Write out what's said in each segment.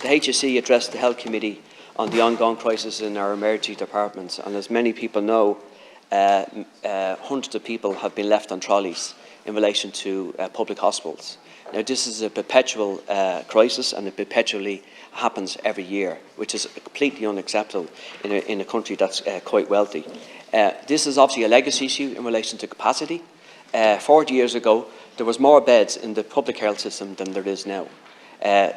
The HSE addressed the Health Committee on the ongoing crisis in our emergency departments, and as many people know, hundreds of people have been left on trolleys in relation to public hospitals. Now, this is a perpetual crisis, and it perpetually happens every year, which is completely unacceptable in a country that's quite wealthy. This is obviously a legacy issue in relation to capacity. 40 years ago, there was more beds in the public health system than there is now.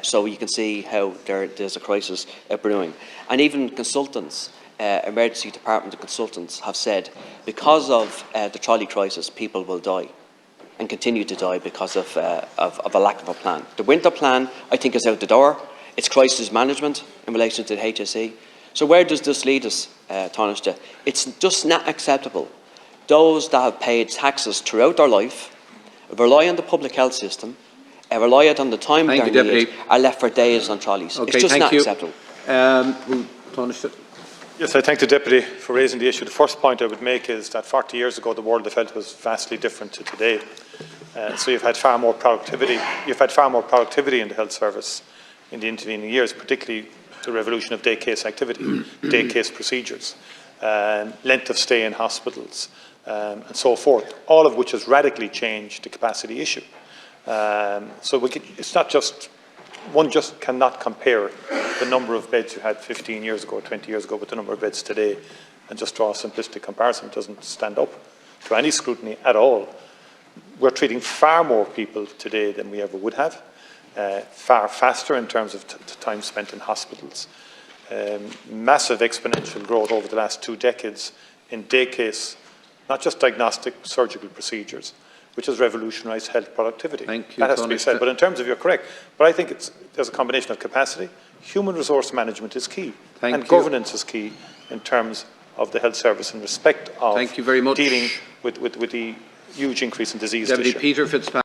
So you can see how there's a crisis brewing. And even consultants, emergency department consultants have said because of the trolley crisis, people will die and continue to die because of a lack of a plan. The winter plan, I think, is out the door. It's crisis management in relation to the HSE. So where does this lead us, Taoiseach? It's just not acceptable. Those that have paid taxes throughout their life, rely on the public health system, rely on the time they need, are left for days on trolleys. Okay, it's just not acceptable. Yes, I thank the Deputy for raising the issue. The first point I would make is that 40 years ago the world of health was vastly different to today. So you've had far more productivity. You've had far more productivity in the health service in the intervening years, particularly the revolution of day case activity, day case procedures, length of stay in hospitals, and so forth. All of which has radically changed the capacity issue. So it's not just. One just cannot compare the number of beds you had 15 years ago or 20 years ago with the number of beds today and just draw a simplistic comparison. It doesn't stand up to any scrutiny at all. We're treating far more people today than we ever would have, far faster in terms of time spent in hospitals. Massive exponential growth over the last 2 decades in day case, not just diagnostic, surgical procedures, which has revolutionised health productivity. Thank you, that has to be said. But in terms of, you're correct. But I think there's a combination of capacity. Human resource management is key. And governance is key in terms of the health service in respect of dealing with the huge increase in disease. Deputy Peter Fitzpatrick.